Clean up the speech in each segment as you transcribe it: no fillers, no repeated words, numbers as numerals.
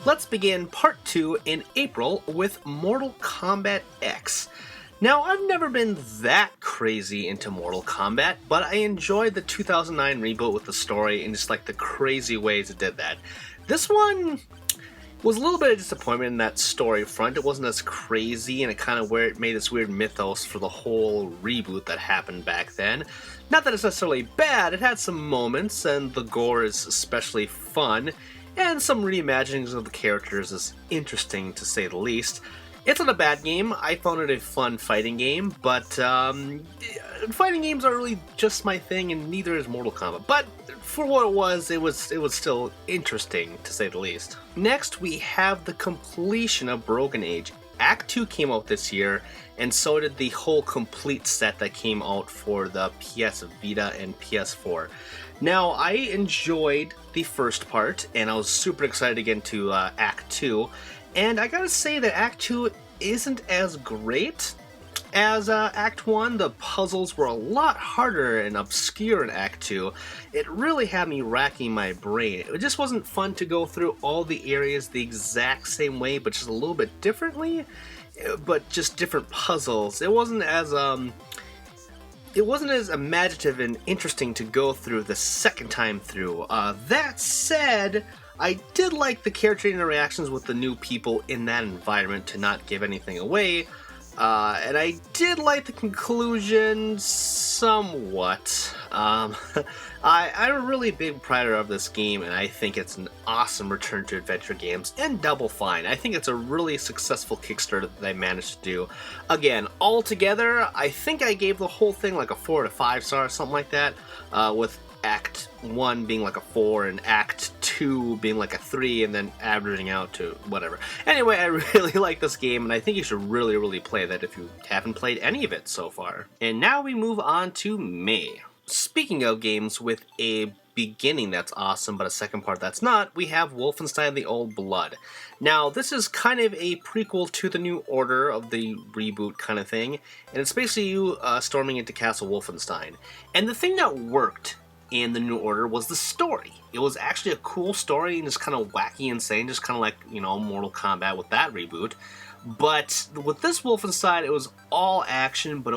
Let's begin part 2 in April with Mortal Kombat X. Now, I've never been that crazy into Mortal Kombat, but I enjoyed the 2009 reboot with the story and just like the crazy ways it did that. This one was a little bit of disappointment in that story front. It wasn't as crazy, and it kind of made this weird mythos for the whole reboot that happened back then. Not that it's necessarily bad, it had some moments, and the gore is especially fun, and some reimaginings of the characters is interesting to say the least. It's not a bad game. I found it a fun fighting game, but fighting games aren't really just my thing, and neither is Mortal Kombat. But for what it was still interesting to say the least. Next, we have the completion of Broken Age. Act 2 came out this year, and so did the whole complete set that came out for the PS Vita and PS4. Now, I enjoyed the first part, and I was super excited to get into Act 2. And I gotta say that Act 2 isn't as great as Act 1. The puzzles were a lot harder and obscure in Act 2. It really had me racking my brain. It just wasn't fun to go through all the areas the exact same way, but just a little bit differently, but just different puzzles. It wasn't as imaginative and interesting to go through the second time through. That said, I did like the character interactions with the new people in that environment, to not give anything away, and I did like the conclusion somewhat. I'm a really big prider of this game, and I think it's an awesome return to adventure games, and Double Fine. I think it's a really successful Kickstarter that they managed to do. Again, altogether, I think I gave the whole thing like a 4 to 5 star or something like that, with Act 1 being like a 4 and Act 2 being like a 3, and then averaging out to whatever. Anyway, I really like this game, and I think you should really play that if you haven't played any of it so far. And now we move on to May. Speaking of games with a beginning that's awesome but a second part that's not, we have Wolfenstein: The Old Blood. Now, this is kind of a prequel to the New Order of the reboot kind of thing, and it's basically you storming into Castle Wolfenstein. And the thing that worked in the New Order was the story. It was actually a cool story and just kind of wacky, insane, just kind of like, you know, Mortal Kombat with that reboot. But with this Wolfenstein, it was all action, but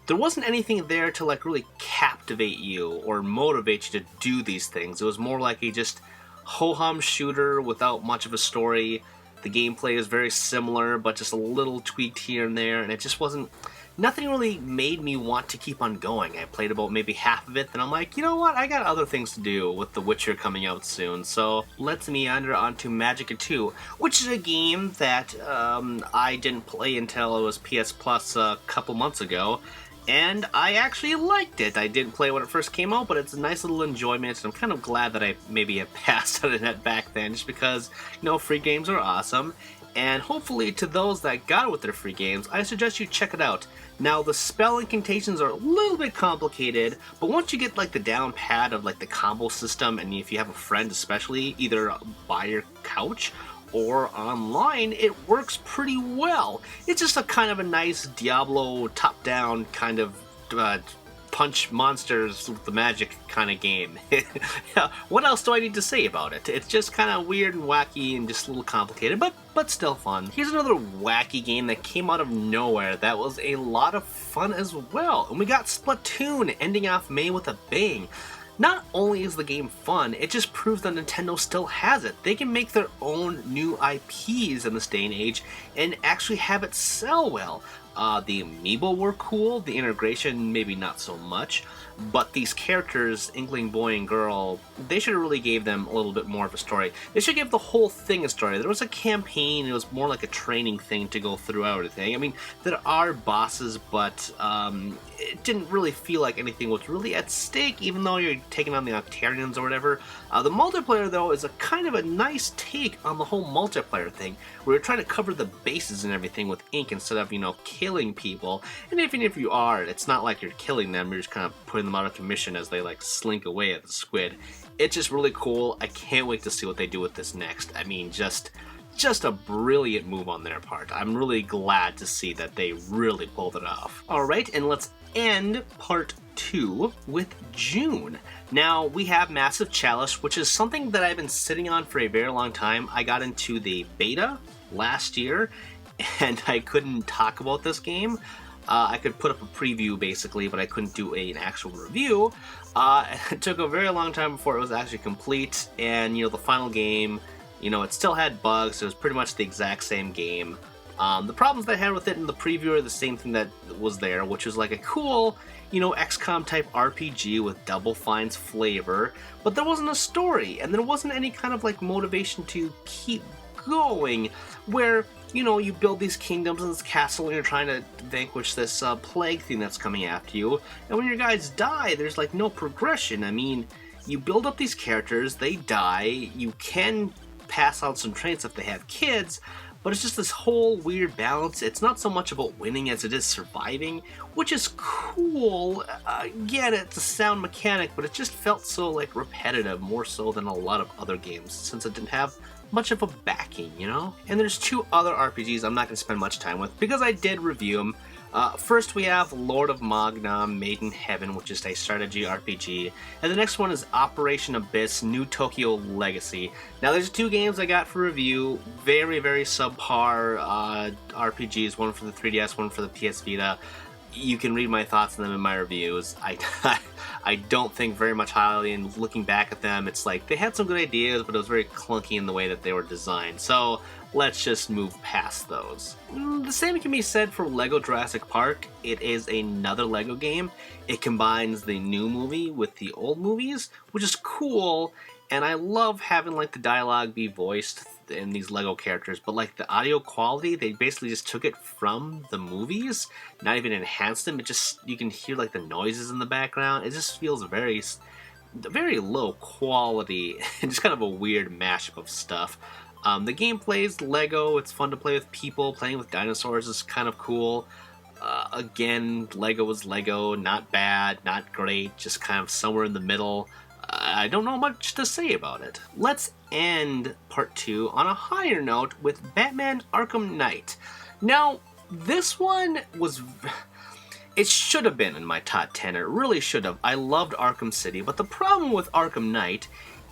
there wasn't anything there to like really captivate you or motivate you to do these things. It was more like a just ho-hum shooter without much of a story. The gameplay is very similar, but just a little tweaked here and there, and it just wasn't... Nothing really made me want to keep on going. I played about maybe half of it, then I'm like, you know what, I got other things to do with The Witcher coming out soon, so let's meander onto Magicka 2, which is a game that I didn't play until it was PS Plus a couple months ago, and I actually liked it. I didn't play when it first came out, but it's a nice little enjoyment, and I'm kind of glad that I maybe have passed on it back then, just because, you know, free games are awesome. And hopefully to those that got it with their free games, I suggest you check it out. Now, the spell incantations are a little bit complicated, but once you get like the down pat of like the combo system, and if you have a friend especially, either by your couch or online, it works pretty well. It's just a kind of a nice Diablo top-down kind of punch monsters with the magic kind of game. What else do I need to say about it? It's just kind of weird and wacky and just a little complicated, but still fun. Here's another wacky game that came out of nowhere that was a lot of fun as well. And we got Splatoon ending off May with a bang. Not only is the game fun, it just proves that Nintendo still has it. They can make their own new IPs in this day and age and actually have it sell well. The amiibo were cool, the integration maybe not so much, but these characters, Inkling Boy and Girl, they should have really gave them a little bit more of a story. They should give the whole thing a story. There was a campaign, it was more like a training thing to go through everything. I mean, there are bosses, but it didn't really feel like anything was really at stake, even though you're taking on the Octarians or whatever. The multiplayer, though, is a kind of a nice take on the whole multiplayer thing, where you're trying to cover the bases and everything with ink instead of, you know, killing people. And even if you are, it's not like you're killing them, you're just kind of putting them out of commission as they like slink away at the squid. It's just really cool. I can't wait to see what they do with this next. I mean, just a brilliant move on their part. I'm really glad to see that they really pulled it off. Alright, and let's end part 2 with June. Now, we have Massive Chalice, which is something that I've been sitting on for a very long time. I got into the beta last year, and I couldn't talk about this game. I could put up a preview, basically, but I couldn't do an actual review. It took a very long time before it was actually complete, and, the final game, it still had bugs. It was pretty much the exact same game. The problems that I had with it in the preview are the same thing that was there, which was like a cool, XCOM type RPG with Double Fine's flavor, but there wasn't a story, and there wasn't any kind of like motivation to keep going, where, you build these kingdoms and this castle and you're trying to vanquish this plague thing that's coming after you, and when your guys die, there's like no progression. I mean, you build up these characters, they die, you can pass on some traits if they have kids, but it's just this whole weird balance. It's not so much about winning as it is surviving, which is cool. Again, it's a sound mechanic, but it just felt so like repetitive, more so than a lot of other games, since it didn't have much of a backing, And there's 2 other RPGs I'm not going to spend much time with, because I did review them. First we have Lord of Magna, Made in Heaven, which is a strategy RPG, and the next one is Operation Abyss, New Tokyo Legacy. Now there's 2 games I got for review, very, very subpar RPGs, one for the 3DS, one for the PS Vita. You can read my thoughts on them in my reviews. I don't think very much highly, and looking back at them, it's like they had some good ideas, but it was very clunky in the way that they were designed. So let's just move past those. The same can be said for Lego Jurassic Park. It is another Lego game. It combines the new movie with the old movies, which is cool, and I love having like the dialogue be voiced in these Lego characters, but like the audio quality, they basically just took it from the movies, not even enhanced them. It just, you can hear like the noises in the background. It just feels very, very low quality and just kind of a weird mashup of stuff. The gameplay is Lego. It's fun to play with people. Playing with dinosaurs is kind of cool. Again, Lego is Lego. Not bad, not great, just kind of somewhere in the middle. I don't know much to say about it. Let's end part 2 on a higher note with Batman Arkham Knight. Now, this one was... It should have been in my top 10. It really should have. I loved Arkham City, but the problem with Arkham Knight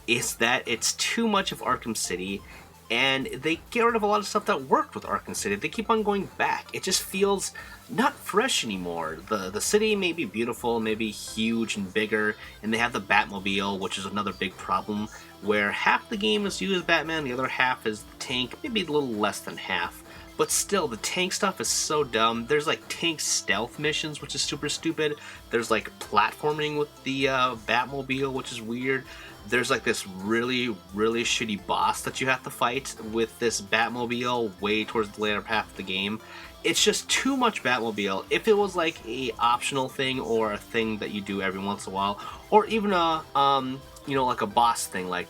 is that it's too much of Arkham City, and they get rid of a lot of stuff that worked with Arkham City. They keep on going back. It just feels not fresh anymore. The city may be beautiful, maybe huge and bigger, and they have the Batmobile, which is another big problem, where half the game is you as Batman, the other half is the tank, maybe a little less than half. But still, the tank stuff is so dumb. There's like tank stealth missions, which is super stupid. There's like platforming with the Batmobile, which is weird. There's like this really, really shitty boss that you have to fight with this Batmobile way towards the later half of the game. It's just too much Batmobile. If it was like a optional thing or a thing that you do every once in a while, or even a like a boss thing, like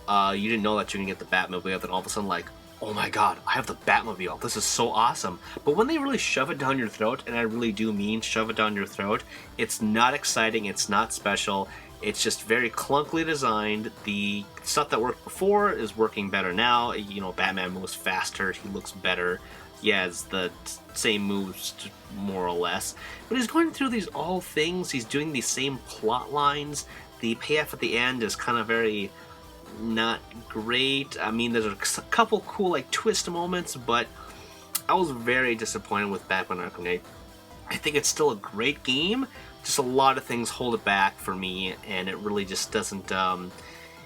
you didn't know that you're gonna get the Batmobile, then all of a sudden like, oh my god, I have the Batmobile, this is so awesome. But when they really shove it down your throat, and I really do mean shove it down your throat, it's not exciting, it's not special, it's just very clunkily designed. The stuff that worked before is working better now. Batman moves faster, he looks better, he has the same moves more or less, but he's going through these all things, he's doing these same plot lines. The payoff at the end is kind of very not great. I mean, there's a couple cool like twist moments, but I was very disappointed with Batman Arkham Knight. I think it's still a great game, just a lot of things hold it back for me, and it really just doesn't,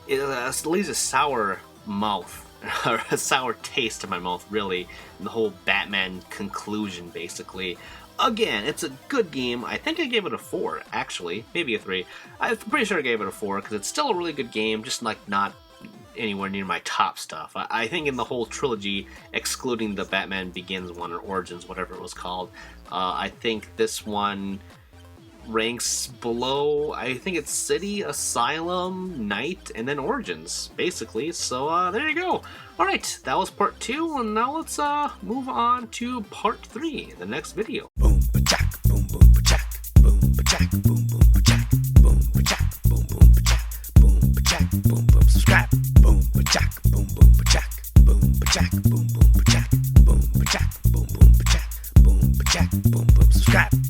it leaves a sour mouth, or a sour taste in my mouth, really, in the whole Batman conclusion, basically. Again, it's a good game. I think I gave it a 4, actually. Maybe a 3. I'm pretty sure I gave it a 4, because it's still a really good game, just like not anywhere near my top stuff. I think in the whole trilogy, excluding the Batman Begins one, or Origins, whatever it was called, I think this one ranks below, I think it's City, Asylum, Night, and then Origins, basically. So there you go. Alright, that was part 2, and now let's move on to part 3 in the next video. Boom, ba-jack, boom, boom, ba-jack, boom, ba-jack, boom, boom, ba-jack.